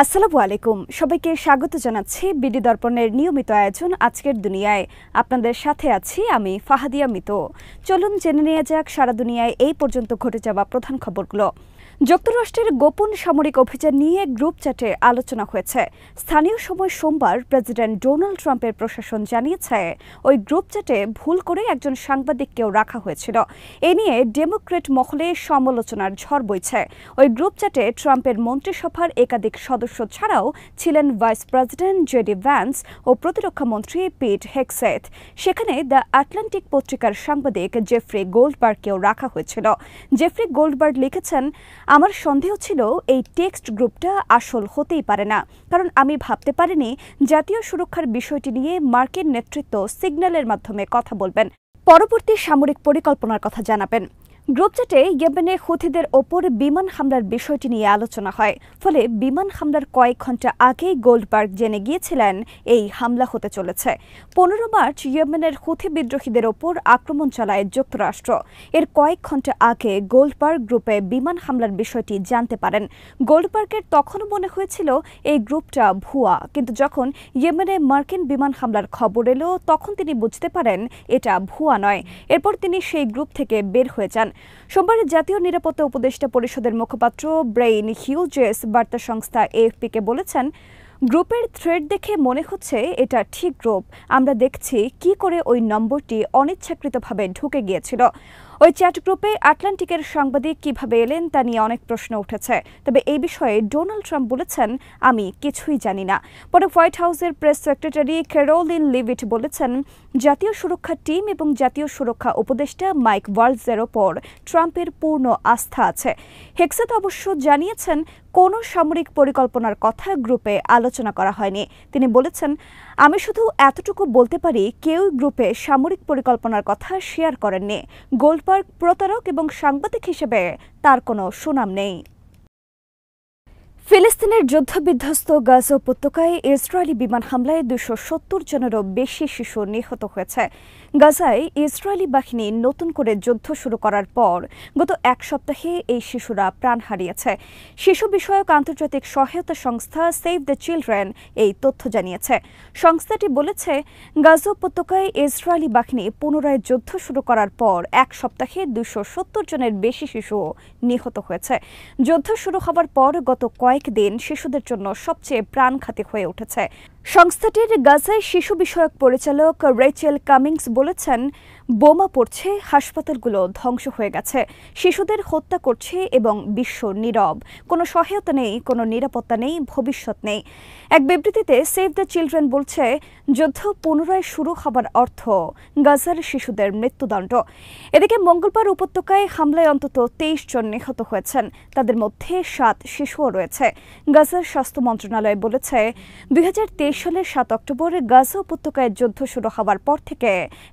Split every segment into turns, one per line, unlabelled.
আসসালামু আলাইকুম, সবাইকে স্বাগত জানাচ্ছি বিডি দর্পণের নিয়মিত আয়োজন আজকের দুনিয়ায়। আপনাদের সাথে আছি আমি ফাহাদিয়া মিতো। চলুন জেনে নেওয়া যাক সারা দুনিয়ায় এই পর্যন্ত ঘটে যাওয়া প্রধান খবরগুলো। যুক্তরাষ্ট্রের গোপন সামরিক অভিযান নিয়ে গ্রুপ চ্যাটে আলোচনা হয়েছে। স্থানীয় সময় সোমবার প্রেসিডেন্ট ডোনাল্ড ট্রাম্পের প্রশাসন জানিয়েছে ওই গ্রুপ চ্যাটে ভুল করে একজন সাংবাদিককেও রাখা হয়েছিল। এ নিয়ে ডেমোক্রেট মহলে সমালোচনার ঝড় বইছে। ওই গ্রুপ চ্যাটে ট্রাম্পের মন্ত্রিসভার একাধিক সদস্য ছাড়াও ছিলেন ভাইস প্রেসিডেন্ট জেডি ভ্যান্স ও প্রতিরক্ষা মন্ত্রী পিট হেগসেথ। সেখানে দ্য আটলান্টিক পত্রিকার সাংবাদিক জেফ্রি গোল্ডবার্গকেও রাখা হয়েছিল। জেফ্রি গোল্ডবার্গ লিখেছেন, আমার সন্দেহ ছিল এই টেক্সট গ্রুপটা আসল হতেই পারে না, কারণ আমি ভাবতে পারিনি জাতীয় সুরক্ষার বিষয়টি নিয়ে মার্কিন নেতৃত্ব সিগন্যালের মাধ্যমে কথা বলবেন, পরবর্তী সামরিক পরিকল্পনার কথা জানাবেন। গ্রুপ চ্যাটে ইয়েমেনে হুথিদের ওপর বিমান হামলার বিষয়টি নিয়ে আলোচনা হয়। ফলে বিমান হামলার কয়েক ঘণ্টা আগেই গোল্ডবার্গ জেনে গিয়েছিলেন এই হামলা হতে চলেছে। 15 মার্চ ইয়েমেনের হুথি বিদ্রোহীদের ওপর আক্রমণ চালায় যুক্তরাষ্ট্র। এর কয়েক ঘণ্টা আগে গোল্ডবার্গ গ্রুপে বিমান হামলার বিষয়টি জানতে পারেন। গোল্ডবার্গের তখনও মনে হয়েছিল এই গ্রুপটা ভুয়া, কিন্তু যখন ইয়েমেনে মার্কিন বিমান হামলার খবর এলো তখন তিনি বুঝতে পারেন এটা ভুয়া নয়। এরপর তিনি সেই গ্রুপ থেকে বের হয়ে যান। সোমবার জাতীয় নিরাপত্তা উপদেষ্টা পরিষদের মুখপাত্র ব্রেইন হিউজেস বার্তা সংস্থা এএফপিকে বলেছেন, গ্রুপের থ্রেড দেখে মনে হচ্ছে এটা ঠিক গ্রুপ। আমরা দেখছি কি করে ওই নম্বরটি অনিচ্ছাকৃতভাবে ঢুকে গিয়েছিল। ওই চ্যাট গ্রুপে আটলান্টিকের সাংবাদিক কিভাবে এলেন তা নিয়ে অনেক প্রশ্ন উঠেছে। তবে এই বিষয়ে ডোনাল্ড ট্রাম্প বলেছেন, আমি কিছুই জানি না। পরে হোয়াইট হাউসের প্রেস সেক্রেটারি ক্যারোলিন লিভিট বলেছেন, জাতীয় সুরক্ষা টিম এবং জাতীয় সুরক্ষা উপদেষ্টা মাইক ওয়ালজের ওপর ট্রাম্পের পূর্ণ আস্থা আছে। হেগসেথ অবশ্য জানিয়েছেন, কোনো সামরিক পরিকল্পনার কথা গ্রুপে আলোচনা করা হয়নি। তিনি বলেছেন, আমি শুধু এতটুকু বলতে পারি কেউ গ্রুপে সামরিক পরিকল্পনার কথা শেয়ার করেননি। গোল্ডবার্গ প্রতারক এবং সাংবাদিক হিসেবে তার কোনো সুনাম নেই। ফিলিস্তিনের যুদ্ধবিধ্বস্ত গাজা উপত্যকায় ইসরায়েলি বিমান হামলায় 270 জনেরও বেশি শিশু নিহত হয়েছে। গাজায় ইসরায়েলি বাহিনী নতুন করে যুদ্ধ শুরু করার পর গত এক সপ্তাহে এই শিশুরা প্রাণ হারিয়েছে। শিশু বিষয়ক আন্তর্জাতিক সহায়তা সংস্থা সেভ দ্য চিলড্রেন এই তথ্য জানিয়েছে। সংস্থাটি বলেছে, গাজা উপত্যকায় ইসরায়েলি বাহিনী পুনরায় যুদ্ধ শুরু করার পর এক সপ্তাহে 270 জনের বেশি শিশু নিহত হয়েছে। যুদ্ধ শুরু হওয়ার পর গত কয়েকদিন শিশুদের জন্য সবচেয়ে প্রাণঘাতী হয়ে উঠেছে। সংস্থাটির গাজায় শিশু বিষয়ক পরিচালক রেচেল কামিংস বলেছেন, বোমা পড়ছে, হাসপাতালগুলো ধ্বংস হয়ে গেছে, শিশুদের হত্যা করছে এবং বিশ্ব নীরব। কোনো সহায়তা নেই, কোনো নিরাপত্তা নেই, ভবিষ্যৎ নেই। এক বিবৃতিতে সেভ দ্য চিলড্রেন বলছে, যুদ্ধ পুনরায় শুরু হবার অর্থ গাজার শিশুদের মৃত্যুদণ্ড। এদিকে মঙ্গলবার উপত্যকায় হামলায় অন্তত 23 জন নিহত হয়েছেন। তাদের মধ্যে 7 শিশুও রয়েছে। গাজার স্বাস্থ্য মন্ত্রণালয় বলেছে, 2023 সালের 7 অক্টোবর গাজা উপত্যকায় যুদ্ধ শুরু হওয়ার পর থেকে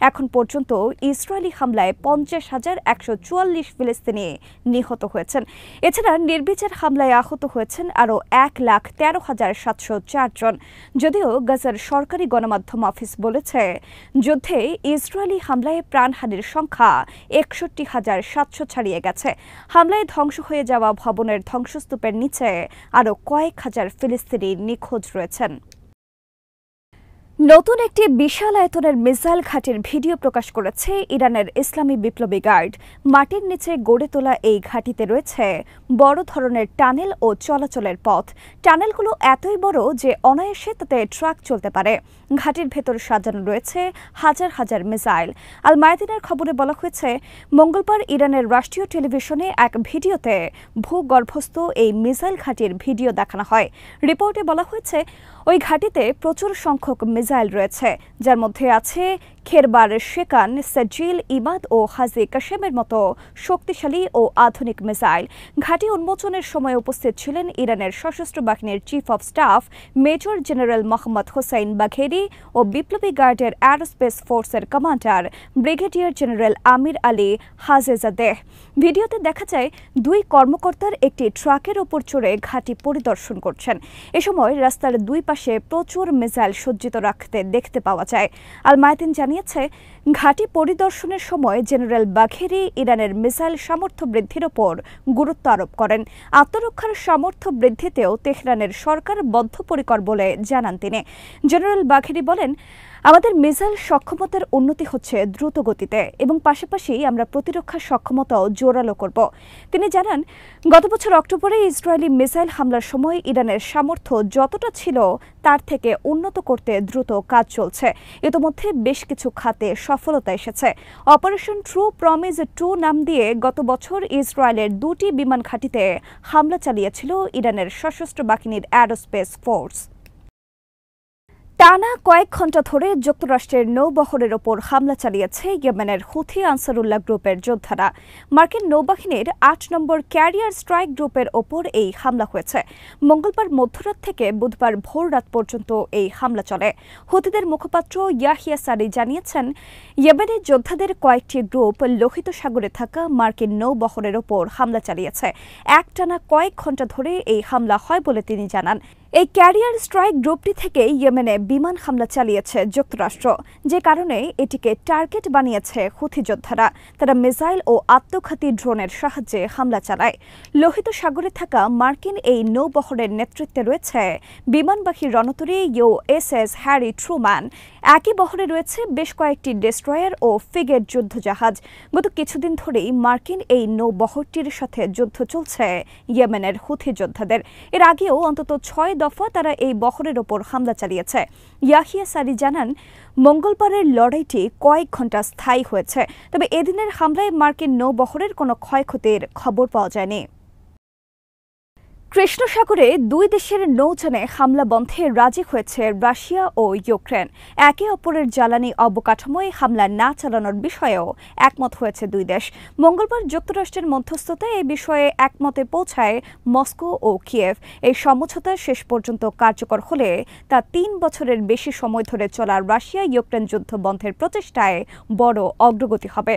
এখন পর্যন্ত ইসরায়েলি হামলায় 50,144 ফিলিস্তিনি নিহত হয়েছেন। এছাড়া নির্বিচার হামলায় আহত হয়েছেন আরও 1,13,704 জন। যদিও গাজার সরকারি গণমাধ্যম অফিস বলেছে, যুদ্ধে ইসরায়েলি হামলায় প্রাণহানির সংখ্যা 61,700 ছাড়িয়ে গেছে। হামলায় ধ্বংস হয়ে যাওয়া ভবনের ধ্বংসস্তূপের নিচে আরও কয়েক হাজার ফিলিস্তিনি নিখোঁজ রয়েছেন। নতুন একটি বিশাল আয়তনের মিসাইল ঘাঁটির ভিডিও প্রকাশ করেছে ইরানের ইসলামী বিপ্লবী গার্ড। মাটির নিচে গড়ে তোলা এই ঘাঁটিতে রয়েছে বড় ধরনের টানেল ও চলাচলের পথ। টানেলগুলো এতই বড় যে অনায়াসে তাতে ট্রাক চলতে পারে। ঘাঁটির ভেতর সাজানো রয়েছে হাজার হাজার মিসাইল। আল মায়াদিনের খবরে বলা হয়েছে, মঙ্গলবার ইরানের রাষ্ট্রীয় টেলিভিশনে এক ভিডিওতে ভূগর্ভস্থ এই মিসাইল ঘাঁটির ভিডিও দেখানো হয়। রিপোর্টে বলা হয়েছে, ওই ঘাঁটিতে প্রচুর সংখ্যক মিসাইল রয়েছে, যার মধ্যে আছে খেরবার শেকান, সাজিল, ইমাদ ও হাজি কাশেমের মতো শক্তিশালী ও আধুনিক মিসাইল। ঘাঁটি উন্মোচনের সময় উপস্থিত ছিলেন ইরানের সশস্ত্র বাহিনীর chief of staff major general Mohammad Hossein Bagheri ও বিপ্লবী গার্ডের অ্যারোস্পেস ফোর্সের commander brigadier general Amir Ali Hajizadeh. ভিডিওতে দেখা যায় 2 কর্মকর্তার একটি ট্রাকের ওপর চড়ে ঘাঁটি পরিদর্শন করছেন। এ সময় রাস্তার 2 পাশে প্রচুর মিসাইল সজ্জিত রাখতে দেখতে পাওয়া যায়। আল মায়াদিন জানিয়েছে, ঘাঁটি পরিদর্শনের সময় জেনারেল বাঘেরি ইরানের মিসাইল সামর্থ্য বৃদ্ধির ওপর গুরুত্ব আরোপ করেন। আত্মরক্ষার সামর্থ্য বৃদ্ধিতেও তেহরানের সরকার বদ্ধপরিকর বলে জানান তিনি। জেনারেল বাঘেরি বলেন, আমাদের মিসাইল সক্ষমতার উন্নতি হচ্ছে দ্রুত গতিতে এবং পাশাপাশি আমরা প্রতিরক্ষা সক্ষমতাও জোরালো করব। তিনি জানান, গত বছর অক্টোবরে ইসরায়েলি মিসাইল হামলার সময় ইরানের সামর্থ্য যতটা ছিল তার থেকে উন্নত করতে দ্রুত কাজ চলছে। ইতোমধ্যে বেশ কিছু খাতে সফলতা এসেছে। অপারেশন ট্রু প্রমিস 2 নাম দিয়ে গত বছর ইসরায়েলের 2টি বিমান ঘাঁটিতে হামলা চালিয়েছিল ইরানের সশস্ত্র বাহিনীর অ্যারোস্পেস ফোর্স। টানা কয়েক ঘণ্টা ধরে যুক্তরাষ্ট্রের নৌবহরের ওপর হামলা চালিয়েছে ইয়েমেনের হুথি আনসারুল্লাহ গ্রুপের যোদ্ধারা। মার্কিন নৌবাহিনীর 8 নম্বর ক্যারিয়ার স্ট্রাইক গ্রুপের ওপর এই হামলা হয়েছে। মঙ্গলবার মধ্যরাত থেকে বুধবার ভোর রাত পর্যন্ত এই হামলা চলে। হুথিদের মুখপাত্র ইয়াহিয়া সারি জানিয়েছেন, ইয়েমেনের যোদ্ধাদের কয়েকটি গ্রুপ লোহিত সাগরে থাকা মার্কিন নৌবহরের ওপর হামলা চালিয়েছে। একটানা কয়েক ঘণ্টা ধরে এই হামলা হয় বলে তিনি জানান। এই ক্যারিয়ার স্ট্রাইক গ্রুপটি থেকে ইয়েমেনে বিমান হামলা চালিয়েছে যুক্তরাষ্ট্র, যে কারণে এটিকে টার্গেট বানিয়েছে হুথি যোদ্ধারা। তারা মিসাইল ও আত্মঘাতী ড্রোনের সাহায্যে হামলা চালায়। লোহিত সাগরে থাকা মার্কিন এই নৌবহরের নেতৃত্বে রয়েছে বিমানবাহী রণতরী USS হ্যারি ট্রুম্যান। একই বহরে রয়েছে বেশ কয়েকটি ডেস্ট্রয়ার ও ফ্রিগেট যুদ্ধজাহাজ। গত কিছুদিন ধরেই মার্কিন এই নৌবহরটির সাথে যুদ্ধ চলছে ইয়েমেনের হুথি যোদ্ধাদের। এর আগেও অন্তত 6 দফা তারা এই বহরের ওপর হামলা চালিয়েছে। ইয়াহিয়া সারি জানান, মঙ্গলবারের লড়াইটি কয়েক ঘণ্টা স্থায়ী হয়েছে, তবে এদিনের হামলায় মার্কিন নৌবহরের কোনো ক্ষয়ক্ষতির খবর পাওয়া যায়নি। কৃষ্ণ সাগরে দুই দেশের নৌযানে হামলা বন্ধে রাজি হয়েছে রাশিয়া ও ইউক্রেন। একে অপরের জ্বালানি অবকাঠামোয় হামলা না চালানোর বিষয়েও একমত হয়েছে দুই দেশ। মঙ্গলবার যুক্তরাষ্ট্রের মধ্যস্থতায় এই বিষয়ে একমতে পৌঁছায় মস্কো ও কিয়েভ। এই সমঝোতা শেষ পর্যন্ত কার্যকর হলে তা 3 বছরের বেশি সময় ধরে চলা রাশিয়া ইউক্রেন যুদ্ধ বন্ধের প্রচেষ্টায় বড় অগ্রগতি হবে।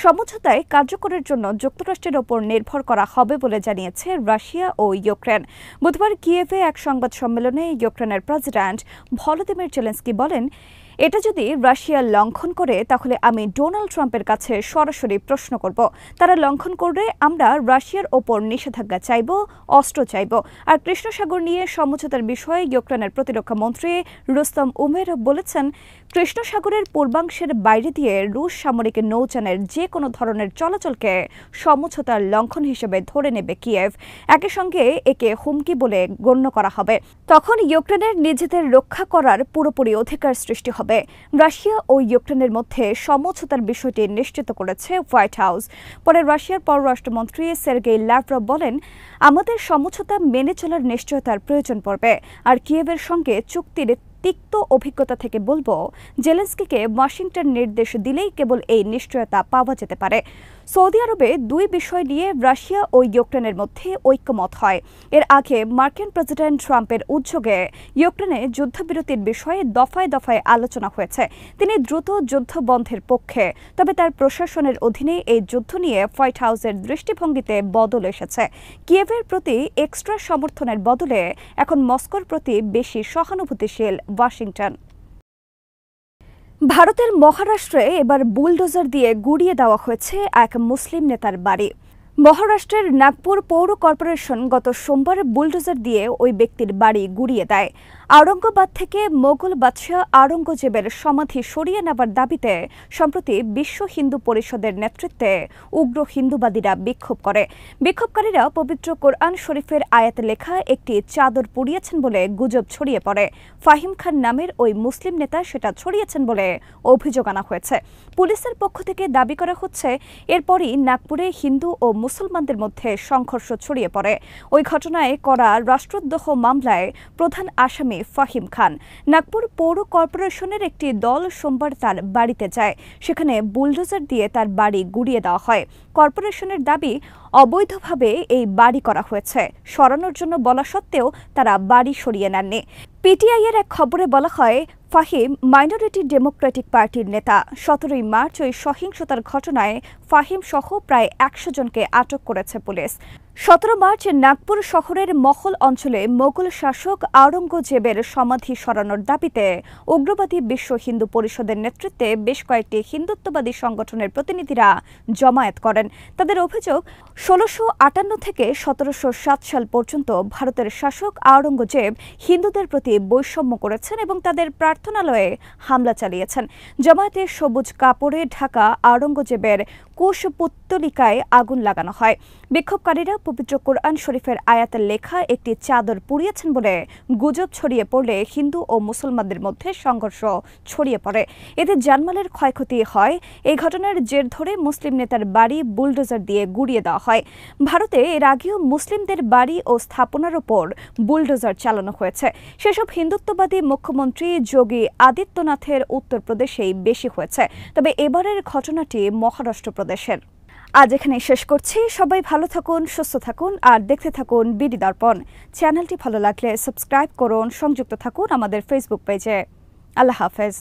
সমঝোতায় কার্যকরের জন্য যুক্তরাষ্ট্রের ওপর নির্ভর করা হবে বলে জানিয়েছে রাশিয়া ও ইউক্রেন। বুধবার কিয়েভে এক সংবাদ সম্মেলনে ইউক্রেনের প্রেসিডেন্ট ভলোদিমির জেলেনস্কি বলেন, এটা যদি রাশিয়া লঙ্ঘন করে তাহলে আমি ডোনাল্ড ট্রাম্পের কাছে সরাসরি প্রশ্ন করব। তারা লঙ্ঘন করলে আমরা রাশিয়ার ওপর নিষেধাজ্ঞা চাইব, অস্ত্র চাইব। আর কৃষ্ণ সাগর নিয়ে সমঝোতার বিষয়ে ইউক্রেনের প্রতিরক্ষা মন্ত্রী রুস্তম উমেরভ বলেছেন, কৃষ্ণ সাগরের পূর্বাংশের বাইরে দিয়ে রুশ সামরিক নৌযানের যে কোনো ধরনের চলাচলকে সমঝোতার লঙ্ঘন হিসেবে ধরে নেবে কিয়েভ। একই সঙ্গে একে হুমকি বলে গণ্য করা হবে। তখন ইউক্রেনের নিজেদের রক্ষা করার পুরোপুরি অধিকার সৃষ্টি হবে। রাশিয়া ও ইউক্রেনের মধ্যে সমঝোতার বিষয়টি নিশ্চিত করেছে হোয়াইট হাউস। পরে রাশিয়ার পররাষ্ট্রমন্ত্রী সের্গেই ল্যাভরভ বলেন, আমাদের সমঝোতা মেনে চলার নিশ্চয়তার প্রয়োজন পড়বে। আর কিয়েভের সঙ্গে চুক্তির তিক্ত অভিজ্ঞতা থেকে বলবো, জেলেনস্কিকে ওয়াশিংটন নির্দেশ দিলেই কেবল এই নিশ্চয়তা পাওয়া যেতে পারে। সৌদি আরবে দুই বিষয় নিয়ে রাশিয়া ও ইউক্রেনের মধ্যে ঐক্যমত হয়। এর আগে মার্কিন প্রেসিডেন্ট ট্রাম্পের উদ্যোগে ইউক্রেনে যুদ্ধবিরতির বিষয়ে দফায় দফায় আলোচনা হয়েছে। তিনি দ্রুত যুদ্ধ বন্ধের পক্ষে, তবে তার প্রশাসনের অধীনে এই যুদ্ধ নিয়ে হোয়াইট হাউসের দৃষ্টিভঙ্গিতে বদল এসেছে। কিয়েভের প্রতি এক্সট্রা সমর্থনের বদলে এখন মস্কোর প্রতি বেশি সহানুভূতিশীল ওয়াশিংটন। ভারতের মহারাষ্ট্রে এবার বুলডোজার দিয়ে গুড়িয়ে দেওয়া হয়েছে এক মুসলিম নেতার বাড়ি। মহারাষ্ট্রের নাগপুর পৌর কর্পোরেশন গত সোমবার বুলডোজার দিয়ে ওই ব্যক্তির বাড়ি গুড়িয়ে দেয়। আওরঙ্গাবাদ থেকে মোগল বাদশাহ আওরঙ্গজেবের সমাধি সরিয়ে নেবার দাবিতে সম্প্রতি বিশ্ব হিন্দু পরিষদের নেতৃত্বে উগ্র হিন্দুবাদীরা বিক্ষোভ করে। বিক্ষোভকারীরা পবিত্র কোরআন শরীফের আয়াতে লেখা একটি চাদর পুড়িয়েছেন বলে গুজব ছড়িয়ে পড়ে। ফাহিম খান নামের ওই মুসলিম নেতা সেটা ছড়িয়েছেন বলে অভিযোগ আনা হয়েছে। পুলিশের পক্ষ থেকে দাবি করা হচ্ছে, এরপরই নাগপুরে হিন্দু ও মুসলমানদের মধ্যে সংঘর্ষ ছড়িয়ে পড়ে। ওই ঘটনায় করা রাষ্ট্রদ্রোহ মামলায় প্রধান আসামি ফাহিম খান। নাগপুর পৌর কর্পোরেশনের একটি দল সোমবার তার বাড়িতে যায়। সেখানে বুলডোজার দিয়ে তার বাড়ি গুড়িয়ে দেওয়া হয়। কর্পোরেশনের দাবি, অবৈধভাবে এই বাড়ি করা হয়েছে। সরানোর জন্য বলা সত্ত্বেও তারা বাড়ি সরিয়ে নেননি। পিটিআই-এর এক খবরে বলা হয়, ফাহিম মাইনরিটি ডেমোক্রেটিক পার্টির নেতা। 17 মার্চ ওই সহিংসতার ঘটনায় ফাহিম সহ প্রায় 100 জনকে আটক করেছে পুলিশ। 17 মার্চ নাগপুর শহরের মহল অঞ্চলে মোগল শাসক আওরঙ্গজেবের সমাধি সরানোর দাবিতে উগ্রবাদী বিশ্ব হিন্দু পরিষদের নেতৃত্বে বেশ কয়েকটি হিন্দুত্ববাদী সংগঠনের প্রতিনিধিরা জমায়েত করেন। তাদের অভিযোগ, 1658 থেকে 1707 সাল পর্যন্ত ভারতের শাসক আওরঙ্গজেব হিন্দুদের প্রতি বৈষম্য করেছেন এবং তাদের প্রার্থনালয়ে হামলা চালিয়েছেন। জমায়েতে সবুজ কাপড়ে ঢাকা আওরঙ্গজেবের কুশপুত্তলিকায় আগুন লাগানো হয়। বিক্ষোভকারীরা পবিত্র কোরআন শরীফের আয়াতের লেখা একটি চাদর পুড়িয়েছেন বলে গুজব ছড়িয়ে পড়লে হিন্দু ও মুসলমানদের মধ্যে সংঘর্ষ ছড়িয়ে পড়ে। এতে জানমালের ক্ষয়ক্ষতি হয়। এই ঘটনার জের ধরে মুসলিম নেতার বাড়ি বুলডোজার দিয়ে গুড়িয়ে দেওয়া হয়। ভারতে এর আগেও মুসলিমদের বাড়ি ও স্থাপনার ওপর বুলডোজার চালানো হয়েছে। সেসব হিন্দুত্ববাদী মুখ্যমন্ত্রী যোগী আদিত্যনাথের উত্তরপ্রদেশেই বেশি হয়েছে। তবে এবারের ঘটনাটি মহারাষ্ট্র প্রদেশের। আজ এখানে শেষ করছি। সবাই ভালো থাকুন, সুস্থ থাকুন আর দেখতে থাকুন বিডি দর্পণ। চ্যানেলটি ভালো লাগলে সাবস্ক্রাইব করুন, সংযুক্ত থাকুন আমাদের ফেসবুক পেজে। আল্লাহ হাফেজ।